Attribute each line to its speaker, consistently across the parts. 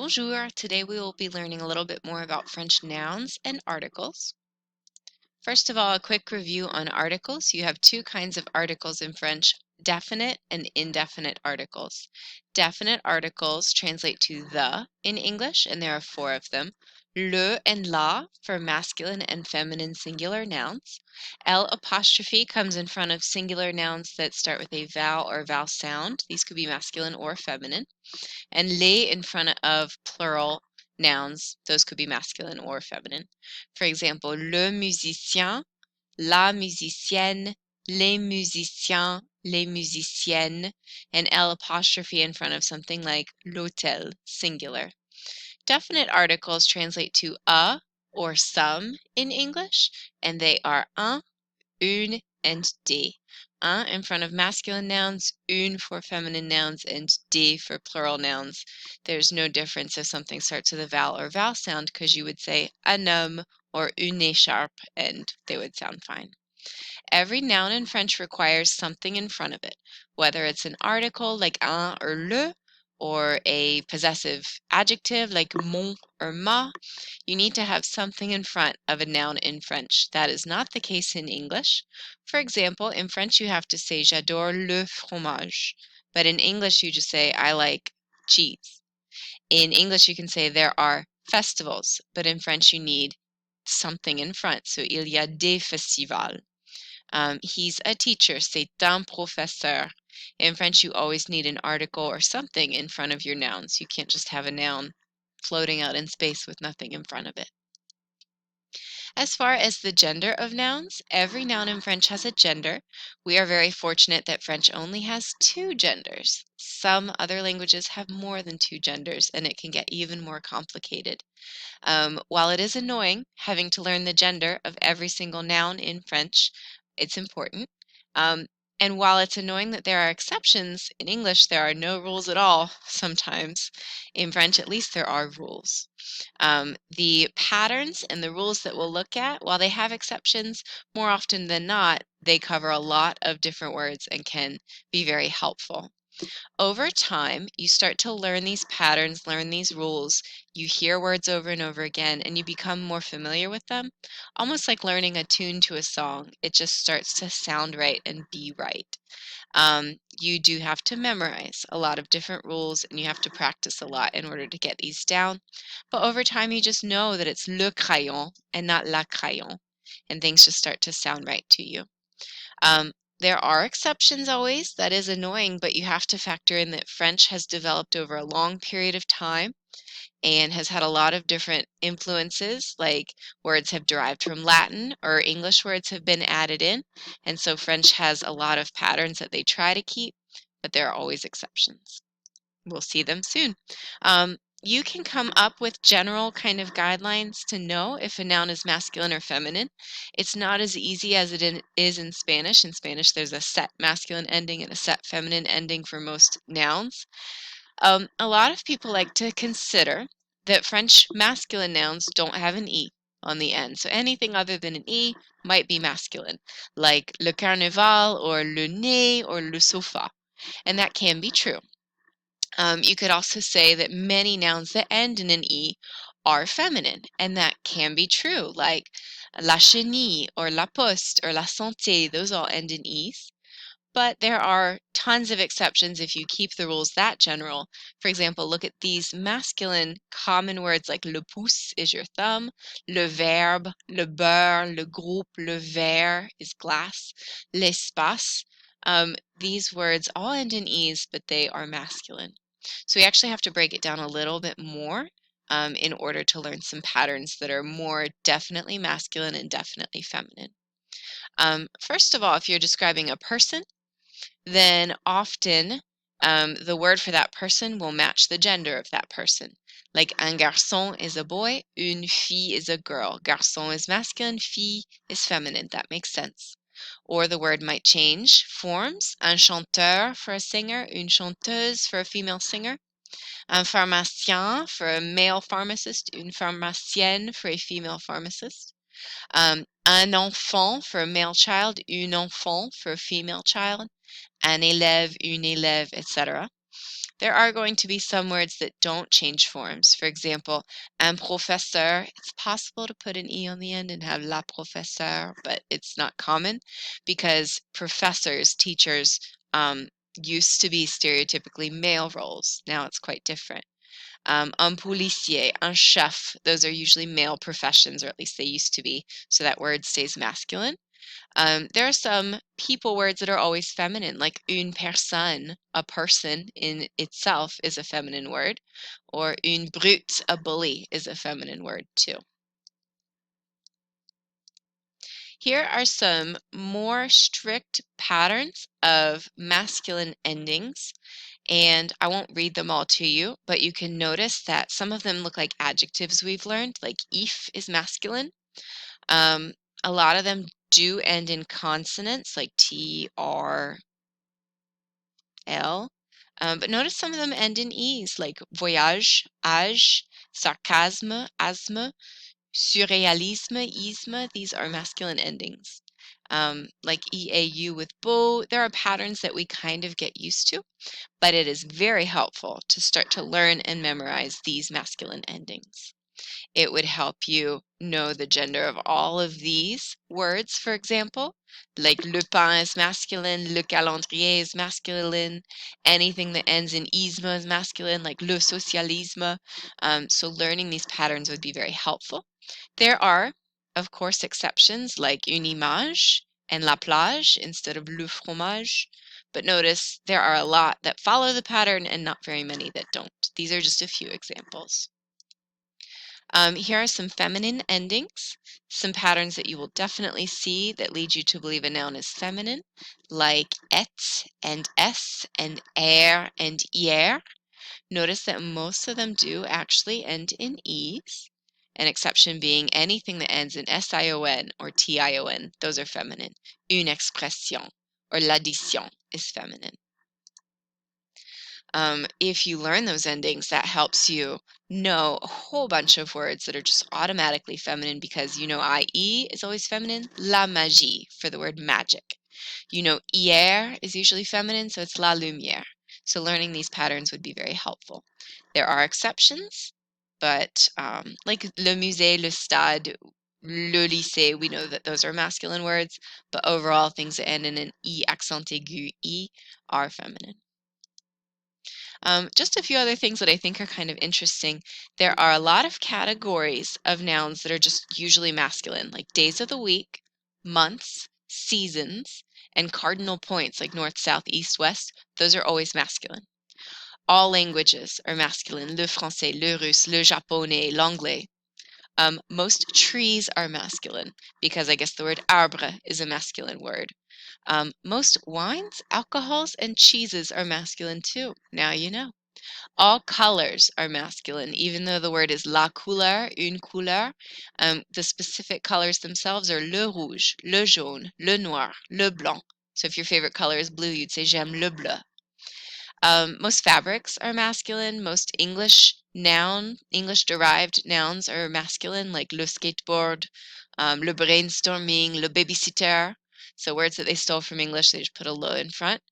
Speaker 1: Bonjour! Today we will be learning a little bit more about French nouns and articles. First of all, a quick review on articles. You have two kinds of articles in French, definite and indefinite articles. Definite articles translate to the in English, and there are four of them. Le and la for masculine and feminine singular nouns. L apostrophe comes in front of singular nouns that start with a vowel or vowel sound. These could be masculine or feminine. And les in front of plural nouns. Those could be masculine or feminine. For example, le musicien, la musicienne, les musiciens, les musiciennes, and L apostrophe in front of something like l'hôtel, singular. Definite articles translate to a or some in English, and they are un, une, and des. Un in front of masculine nouns, une for feminine nouns, and des for plural nouns. There's no difference if something starts with a vowel or vowel sound because you would say un homme or une écharpe and they would sound fine. Every noun in French requires something in front of it, whether it's an article like un or le, or a possessive adjective like mon or ma. You need to have something in front of a noun in French. That is not the case in English. For example, in French you have to say j'adore le fromage, but in English you just say I like cheese. In English you can say there are festivals, but in French you need something in front. So il y a des festivals. He's a teacher, c'est un professeur. In French, you always need an article or something in front of your nouns. You can't just have a noun floating out in space with nothing in front of it. As far as the gender of nouns, every noun in French has a gender. We are very fortunate that French only has two genders. Some other languages have more than two genders, and it can get even more complicated. While it is annoying having to learn the gender of every single noun in French, it's important. And while it's annoying that there are exceptions, in English there are no rules at all sometimes. In French, at least, there are rules. The patterns and the rules that we'll look at, while they have exceptions, more often than not, they cover a lot of different words and can be very helpful. Over time, you start to learn these patterns, learn these rules. You hear words over and over again, and you become more familiar with them, almost like learning a tune to a song. It just starts to sound right and be right. You do have to memorize a lot of different rules, and you have to practice a lot in order to get these down. But over time, you just know that it's le crayon and not la crayon, and things just start to sound right to you. There are exceptions always. That is annoying, but you have to factor in that French has developed over a long period of time and has had a lot of different influences, like words have derived from Latin or English words have been added in. And so French has a lot of patterns that they try to keep, but there are always exceptions. We'll see them soon. You can come up with general kind of guidelines to know if a noun is masculine or feminine. It's not as easy as it is in Spanish. In Spanish, there's a set masculine ending and a set feminine ending for most nouns. A lot of people like to consider that French masculine nouns don't have an E on the end. So anything other than an E might be masculine, like le carnaval or le nez or le sofa. And that can be true. You could also say that many nouns that end in an E are feminine, and that can be true, like la chenille or la poste or la santé. Those all end in E's. But there are tons of exceptions if you keep the rules that general. For example, look at these masculine common words like le pouce is your thumb, le verbe, le beurre, le groupe, le verre is glass, l'espace. These words all end in E's, but they are masculine. So we actually have to break it down a little bit more in order to learn some patterns that are more definitely masculine and definitely feminine. First of all, if you're describing a person, then often the word for that person will match the gender of that person. Like un garçon is a boy, une fille is a girl. Garçon is masculine, fille is feminine. That makes sense. Or the word might change forms. Un chanteur for a singer, une chanteuse for a female singer. Un pharmacien for a male pharmacist, une pharmacienne for a female pharmacist. Un enfant for a male child, une enfant for a female child. Un élève, une élève, etc. There are going to be some words that don't change forms. For example, un professeur, it's possible to put an E on the end and have la professeur, but it's not common because professors, teachers, used to be stereotypically male roles. Now it's quite different. Un policier, un chef, those are usually male professions, or at least they used to be, so that word stays masculine. There are some people words that are always feminine, like une personne, a person in itself is a feminine word, or une brute, a bully, is a feminine word too. Here are some more strict patterns of masculine endings, and I won't read them all to you, but you can notice that some of them look like adjectives we've learned, like if is masculine. Um, a lot of them do end in consonants, like T, R, L. But notice some of them end in E's, like voyage, âge, sarcasme, asthme, surréalisme, isme. These are masculine endings. Like EAU with beau, there are patterns that we kind of get used to, but it is very helpful to start to learn and memorize these masculine endings. It would help you know the gender of all of these words, for example, like le pain is masculine, le calendrier is masculine, anything that ends in isme is masculine, like le socialisme. So learning these patterns would be very helpful. There are, of course, exceptions like une image and la plage instead of le fromage. But notice there are a lot that follow the pattern and not very many that don't. These are just a few examples. Here are some feminine endings, some patterns that you will definitely see that lead you to believe a noun is feminine, like et and s and er and hier. Notice that most of them do actually end in e's, an exception being anything that ends in sion or tion. Those are feminine. Une expression or l'addition is feminine. If you learn those endings, that helps you know a whole bunch of words that are just automatically feminine because you know IE is always feminine, la magie for the word magic. You know hier is usually feminine, so it's la lumière. So learning these patterns would be very helpful. There are exceptions, but like le musée, le stade, le lycée, we know that those are masculine words, but overall things that end in an E accent aigu, E, are feminine. Just a few other things that I think are kind of interesting. There are a lot of categories of nouns that are just usually masculine, like days of the week, months, seasons, and cardinal points like north, south, east, west. Those are always masculine. All languages are masculine. Le français, le russe, le japonais, l'anglais. Most trees are masculine because I guess the word arbre is a masculine word. Most wines, alcohols, and cheeses are masculine too. Now you know. All colors are masculine, even though the word is la couleur, une couleur. The specific colors themselves are le rouge, le jaune, le noir, le blanc. So if your favorite color is blue, you'd say j'aime le bleu. Most fabrics are masculine. Most English-derived nouns are masculine, like le skateboard, le brainstorming, le babysitter. So words that they stole from English, they just put a le in front.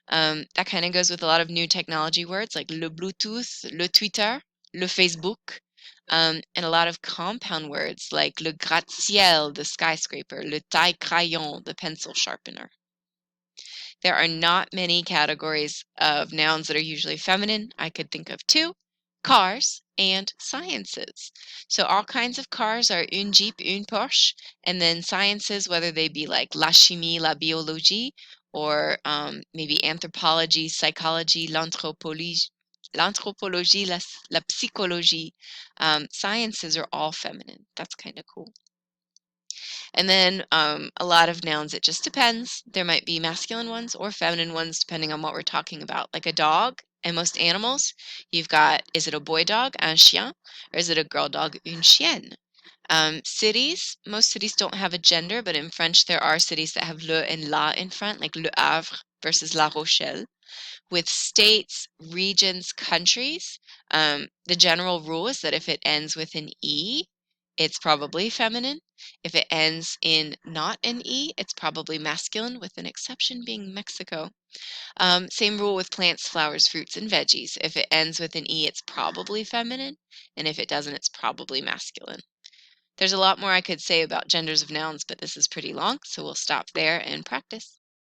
Speaker 1: That kind of goes with a lot of new technology words like le Bluetooth, le Twitter, le Facebook, and a lot of compound words like le gratte-ciel, the skyscraper, le taille-crayon, the pencil sharpener. There are not many categories of nouns that are usually feminine. I could think of two: cars and sciences. So all kinds of cars are une Jeep, une Porsche, and then sciences, whether they be like la chimie, la biologie, or maybe anthropology, psychology, l'anthropologie, la psychologie. Sciences are all feminine. That's kind of cool. And then a lot of nouns, it just depends. There might be masculine ones or feminine ones depending on what we're talking about. Like a dog and most animals, you've got, is it a boy dog, un chien, or is it a girl dog, une chienne? Cities, most cities don't have a gender, but in French there are cities that have le and la in front, like Le Havre versus La Rochelle. With states, regions, countries, the general rule is that if it ends with an E, it's probably feminine. If it ends in not an E, it's probably masculine, with an exception being Mexico. Same rule with plants, flowers, fruits, and veggies. If it ends with an E, it's probably feminine, and if it doesn't, it's probably masculine. There's a lot more I could say about genders of nouns, but this is pretty long, so we'll stop there and practice.